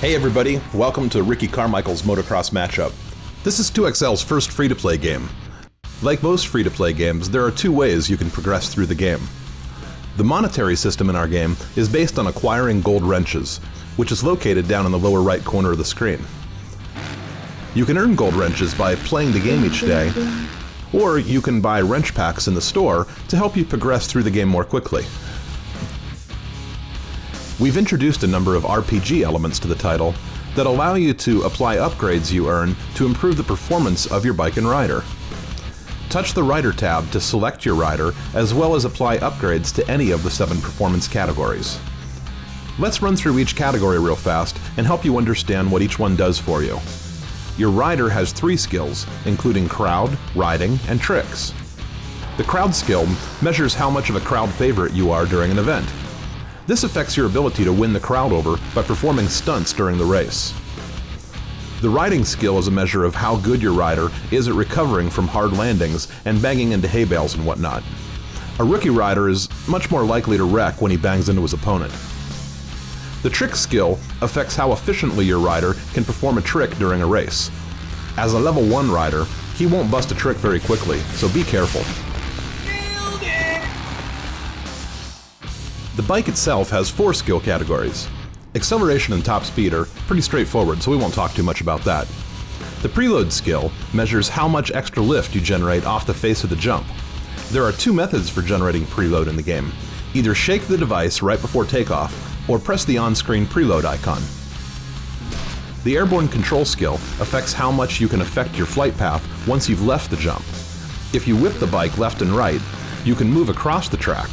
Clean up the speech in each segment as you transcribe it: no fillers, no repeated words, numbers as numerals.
Hey everybody, welcome to Ricky Carmichael's Motocross Matchup. This is 2XL's first free-to-play game. Like most free-to-play games, there are two ways you can progress through the game. The monetary system in our game is based on acquiring gold wrenches, which is located down in the lower right corner of the screen. You can earn gold wrenches by playing the game each day, or you can buy wrench packs in the store to help you progress through the game more quickly. We've introduced a number of RPG elements to the title that allow you to apply upgrades you earn to improve the performance of your bike and rider. Touch the Rider tab to select your rider, as well as apply upgrades to any of the 7 performance categories. Let's run through each category real fast and help you understand what each one does for you. Your rider has 3 skills, including crowd, riding, and tricks. The crowd skill measures how much of a crowd favorite you are during an event. This affects your ability to win the crowd over by performing stunts during the race. The riding skill is a measure of how good your rider is at recovering from hard landings and banging into hay bales and whatnot. A rookie rider is much more likely to wreck when he bangs into his opponent. The trick skill affects how efficiently your rider can perform a trick during a race. As a level 1 rider, he won't bust a trick very quickly, so be careful. The bike itself has 4 skill categories. Acceleration and top speed are pretty straightforward, so we won't talk too much about that. The preload skill measures how much extra lift you generate off the face of the jump. There are 2 methods for generating preload in the game. Either shake the device right before takeoff, or press the on-screen preload icon. The airborne control skill affects how much you can affect your flight path once you've left the jump. If you whip the bike left and right, you can move across the track.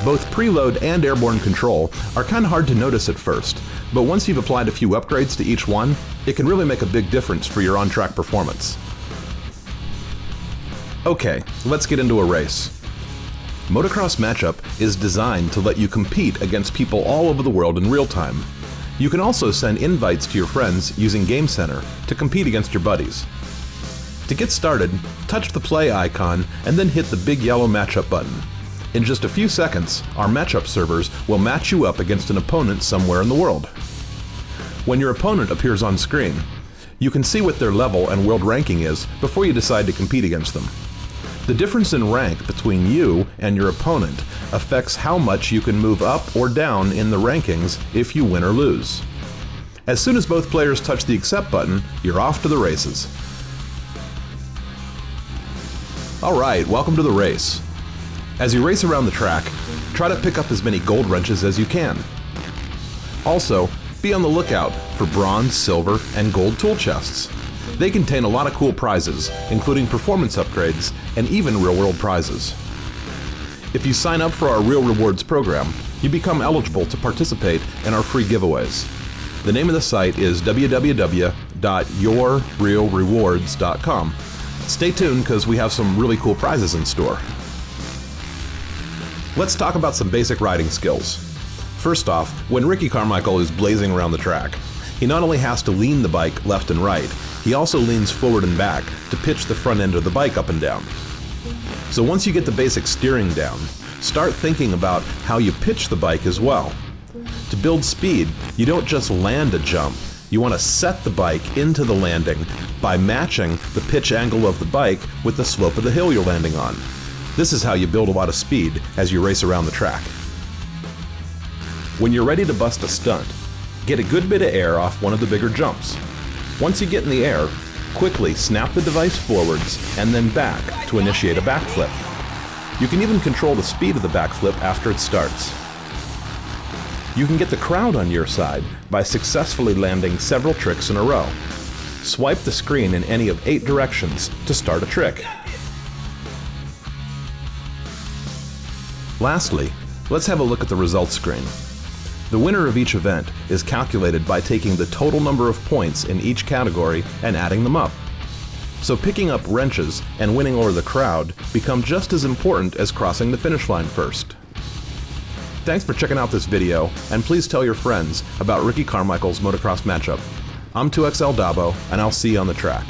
Both preload and airborne control are kind of hard to notice at first, but once you've applied a few upgrades to each one, it can really make a big difference for your on-track performance. Okay, let's get into a race. Motocross Matchup is designed to let you compete against people all over the world in real time. You can also send invites to your friends using Game Center to compete against your buddies. To get started, touch the play icon and then hit the big yellow matchup button. In just a few seconds, our matchup servers will match you up against an opponent somewhere in the world. When your opponent appears on screen, you can see what their level and world ranking is before you decide to compete against them. The difference in rank between you and your opponent affects how much you can move up or down in the rankings if you win or lose. As soon as both players touch the accept button, you're off to the races. Alright, welcome to the race. As you race around the track, try to pick up as many gold wrenches as you can. Also, be on the lookout for bronze, silver, and gold tool chests. They contain a lot of cool prizes, including performance upgrades and even real-world prizes. If you sign up for our Real Rewards program, you become eligible to participate in our free giveaways. The name of the site is www.yourrealrewards.com. Stay tuned because we have some really cool prizes in store. Let's talk about some basic riding skills. First off, when Ricky Carmichael is blazing around the track, he not only has to lean the bike left and right, he also leans forward and back to pitch the front end of the bike up and down. So once you get the basic steering down, start thinking about how you pitch the bike as well. To build speed, you don't just land a jump, you want to set the bike into the landing by matching the pitch angle of the bike with the slope of the hill you're landing on. This is how you build a lot of speed as you race around the track. When you're ready to bust a stunt, get a good bit of air off one of the bigger jumps. Once you get in the air, quickly snap the device forwards and then back to initiate a backflip. You can even control the speed of the backflip after it starts. You can get the crowd on your side by successfully landing several tricks in a row. Swipe the screen in any of 8 directions to start a trick. Lastly, let's have a look at the results screen. The winner of each event is calculated by taking the total number of points in each category and adding them up. So picking up wrenches and winning over the crowd become just as important as crossing the finish line first. Thanks for checking out this video, and please tell your friends about Ricky Carmichael's Motocross Matchup. I'm 2XL Dabo, and I'll see you on the track.